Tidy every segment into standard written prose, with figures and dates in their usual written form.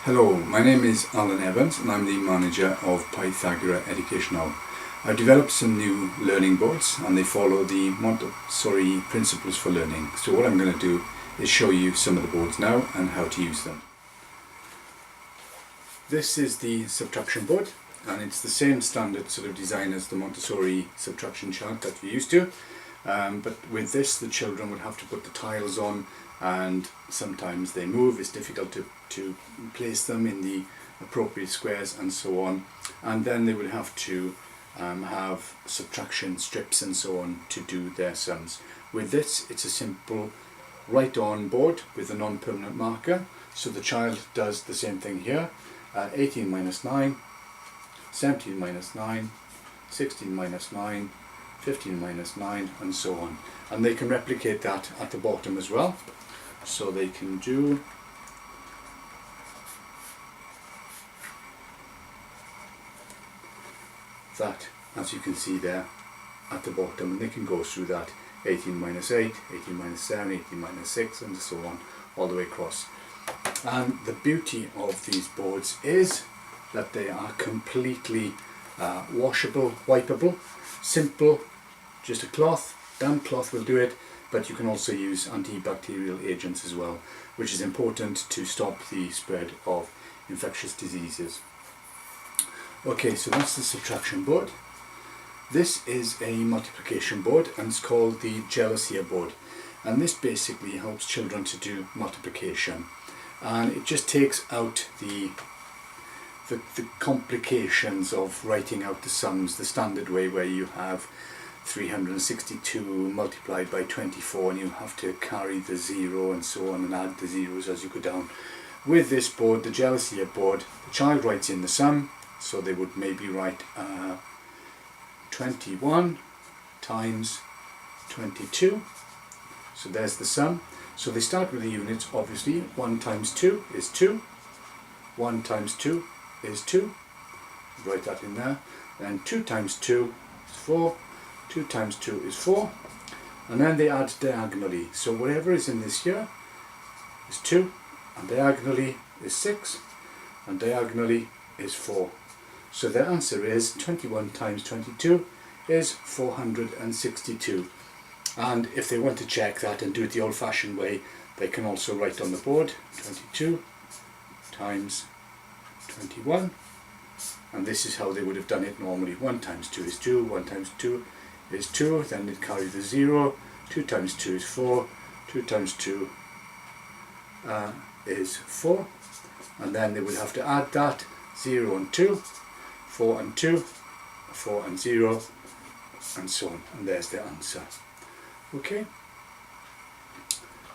Hello, my name is Alan Evans and I'm the manager of Pythagora Educational. I've developed some new learning boards and they follow the Montessori principles for learning. So what I'm going to do is show you some of the boards now and how to use them. This is the subtraction board and it's the same standard sort of design as the Montessori subtraction chart that you're used to. But with this the children would have to put the tiles on and sometimes they move. It's difficult to place them in the appropriate squares and so on, and then they would have to have subtraction strips and so on to do their sums. With this it's a simple write on board with a non-permanent marker, so the child does the same thing here. 18 minus 9, 17 minus 9, 16 minus 9, 15 minus 9 and so on, and they can replicate that at the bottom as well. So they can do that, as you can see there at the bottom, and they can go through that 18 minus 8, 18 minus 7, 18 minus 6 and so on all the way across. And the beauty of these boards is that they are completely washable, wipeable, simple, just a cloth, damp cloth will do it, but you can also use antibacterial agents as well, which is important to stop the spread of infectious diseases. Okay, so that's the subtraction board. This is a multiplication board and it's called the jealousy board, and this basically helps children to do multiplication, and it just takes out the complications of writing out the sums the standard way, where you have 362 multiplied by 24 and you have to carry the 0 and so on and add the zeros as you go down. With this board, the jealousy board, the child writes in the sum, so they would maybe write 21 times 22, so there's the sum. So they start with the units, obviously. 1 times 2 is 2, 1 times 2 is 2, write that in there, then 2 times 2 is 4, 2 times 2 is 4, and then they add diagonally, so whatever is in this here is 2, and diagonally is 6, and diagonally is 4. So their answer is 21 times 22 is 462. And if they want to check that and do it the old-fashioned way, they can also write on the board 22 times 21, and this is how they would have done it normally. 1 times 2 is 2, 1 times 2 is 2, then they'd carry the 0, 2 times 2 is 4, 2 times 2 is 4, and then they would have to add that 0 and 2, 4 and 2, 4 and 0 and so on, and there's the answer. Okay,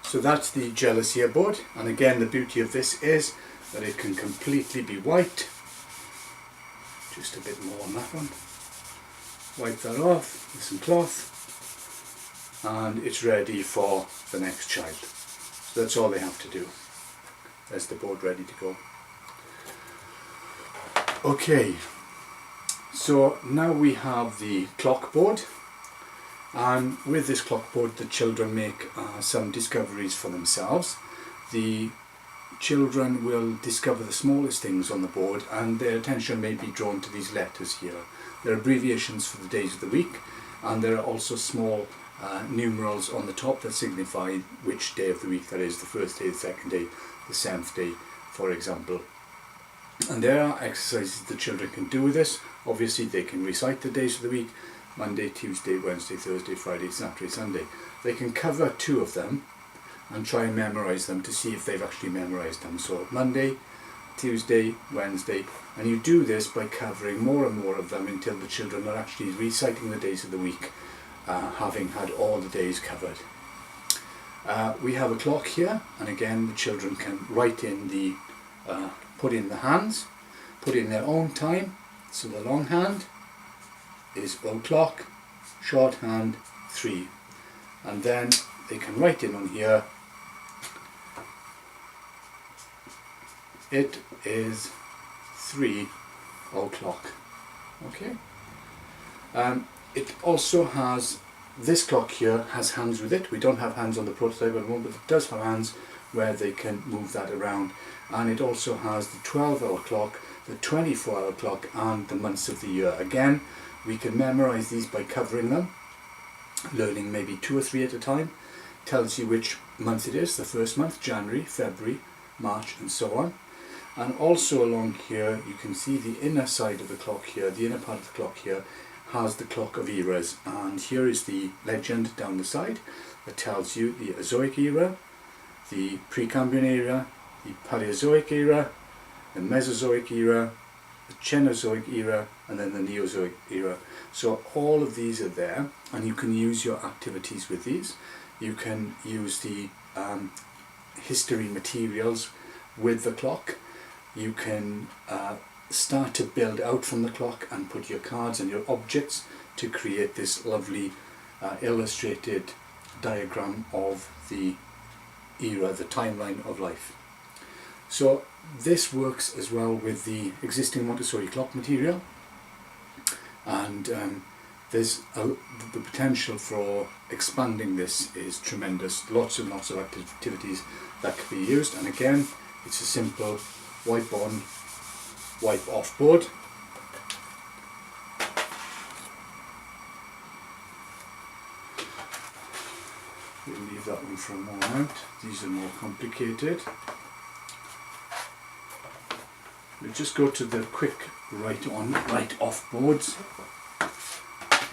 so that's the jealousy board, and again the beauty of this is that it can completely be wiped. Just a bit more on that one. Wipe that off with some cloth and it's ready for the next child. So that's all they have to do. There's the board ready to go. Okay, so now we have the clock board, and with this clock board the children make some discoveries for themselves. The children will discover the smallest things on the board and their attention may be drawn to these letters here. They're abbreviations for the days of the week, and there are also small numerals on the top that signify which day of the week that is, the first day, the second day, the 7th day, for example. And there are exercises the children can do with this. Obviously they can recite the days of the week: Monday, Tuesday, Wednesday, Thursday, Friday, Saturday, Sunday. They can cover 2 of them and try and memorize them to see if they've actually memorized them. So Monday, Tuesday, Wednesday, and you do this by covering more and more of them until the children are actually reciting the days of the week, having had all the days covered. We have a clock here, and again the children can write in the, put in the hands, put in their own time. So the long hand is o'clock, short hand 3, and then they can write in on here, it is 3 o'clock. Okay. It also has this clock here has hands with it. We don't have hands on the prototype at the moment, but it does have hands where they can move that around. And it also has the 12-hour clock, the 24-hour clock, and the months of the year. Again, we can memorize these by covering them, learning maybe 2 or 3 at a time. Tells you which month it is, the first month, January, February, March, and so on. And also along here you can see the inner side of the clock here, the inner part of the clock here has the clock of eras, and here is the legend down the side that tells you the Azoic era, the Precambrian era, the Paleozoic era, the Mesozoic era, the Cenozoic era, and then the Neozoic era. So all of these are there, and you can use your activities with these. You can use the history materials with the clock. You can start to build out from the clock and put your cards and your objects to create this lovely illustrated diagram of the era, the timeline of life. So this works as well with the existing Montessori clock material, and there's the potential for expanding this is tremendous. Lots and lots of activities that can be used, and again it's a simple wipe on, wipe off board. We'll leave that one for a moment. These are more complicated. We'll just go to the quick write on, write off boards.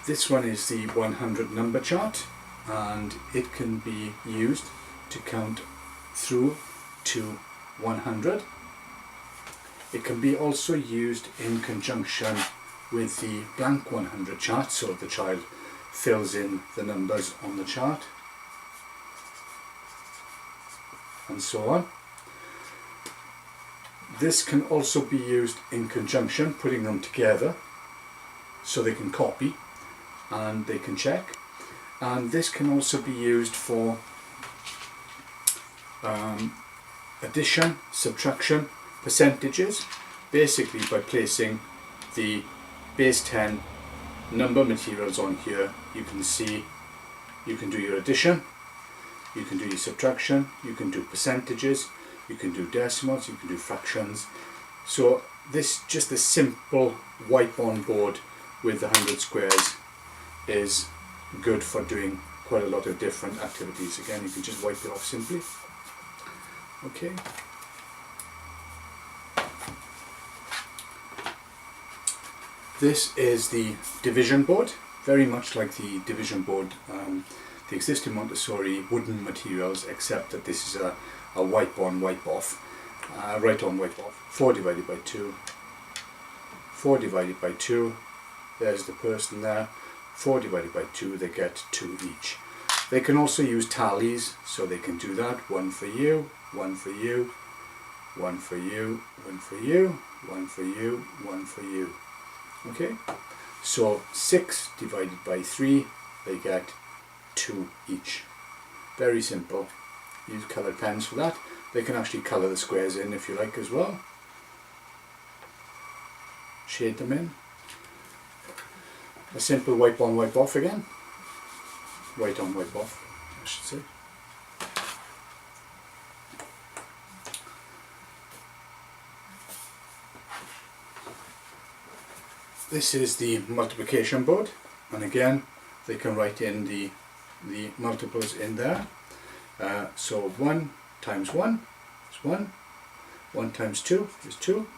This one is the 100 number chart, and it can be used to count through to 100. It can be also used in conjunction with the blank 100 chart, so the child fills in the numbers on the chart and so on. This can also be used in conjunction, putting them together so they can copy and they can check. And this can also be used for addition, subtraction, percentages, basically by placing the base 10 number materials on here. You can see you can do your addition, you can do your subtraction, you can do percentages, you can do decimals, you can do fractions. So this, just a simple wipe on board with the 100 squares is good for doing quite a lot of different activities. Again, you can just wipe it off simply. Okay. This is the division board, very much like the division board, the existing Montessori wooden materials, except that this is a wipe on, wipe off, write on, wipe off. 4 divided by 2, 4 divided by 2, there's the person there, 4 divided by 2, they get 2 each. They can also use tallies, so they can do that, 1 for you, 1 for you, 1 for you, 1 for you, 1 for you, 1 for you. Okay, so 6 divided by 3, they get 2 each. Very simple. Use coloured pens for that. They can actually colour the squares in if you like as well. Shade them in. A simple wipe on, wipe off again. Write on, wipe off, I should say. This is the multiplication board, and again they can write in the multiples in there. So 1 times 1 is 1, 1 times 2 is 2,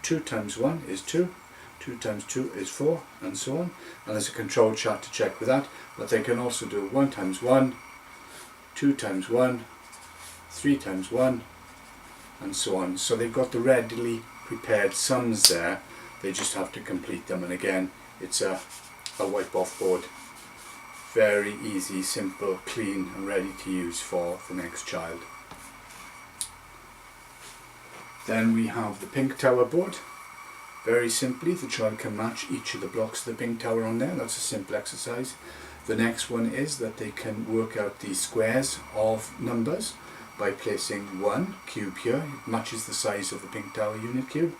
2 times 1 is 2, 2 times 2 is 4, and so on. And there's a control chart to check with that, but they can also do 1 times 1, 2 times 1, 3 times 1, and so on. So they've got the readily prepared sums there. They just have to complete them, and again it's a wipe off board. Very easy, simple, clean and ready to use for the next child. Then we have the pink tower board. Very simply, the child can match each of the blocks of the pink tower on there. That's a simple exercise. The next one is that they can work out the squares of numbers by placing 1 cube here. It matches the size of the pink tower unit cube.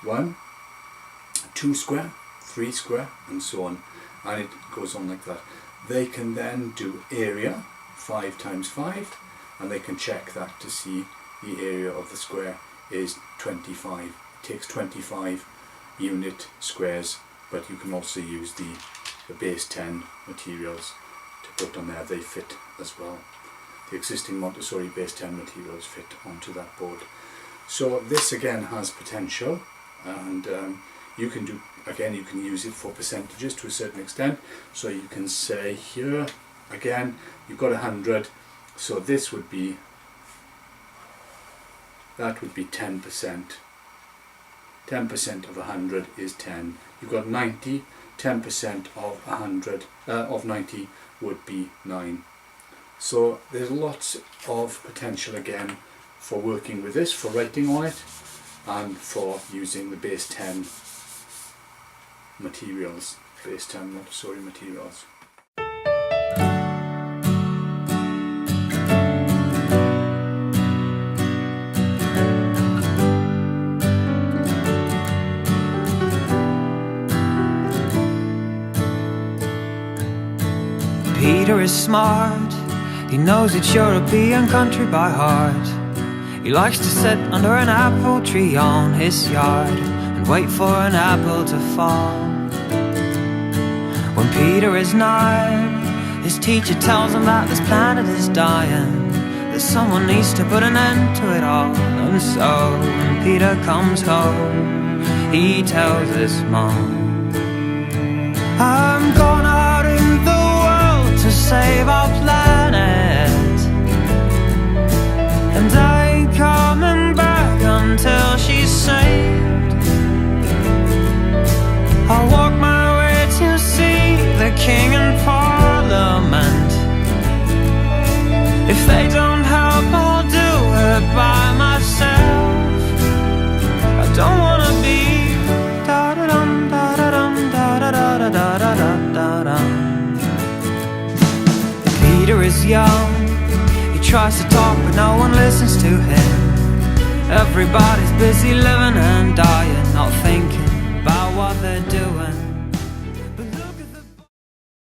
1, 2 square, 3 square, and so on, and it goes on like that. they can then do area, 5 times 5, and they can check that to see the area of the square is 25. It takes 25 unit squares, but you can also use the base 10 materials to put on there. They fit as well. The existing Montessori base 10 materials fit onto that board. So this again has potential, and you can do, again, you can use it for percentages to a certain extent. So you can say here, again, you've got 100, so this would be, that would be 10%. 10% of 100 is 10. You've got 90, 10% of 100, of 90 would be 9. So there's lots of potential again for working with this, for writing on it, and for using the base 10 materials, base 10 Montessori materials. Peter is smart, he knows its European country by heart. He likes to sit under an apple tree on his yard and wait for an apple to fall. When Peter is 9, his teacher tells him that this planet is dying, that someone needs to put an end to it all. And so when Peter comes home, he tells his mom, I'm gone out in the world to save our planet, and I ain't coming back until she's saved. I'll walk my way to see the King and Parliament. If they don't help, I'll do it by myself. I don't wanna be da-da-dum, da-da-dum, da-da-da-da-da-da-da-da-dum. Peter is young, he tries to talk but no one listens to him. Everybody's busy living and dying, not thinking about what they're doing.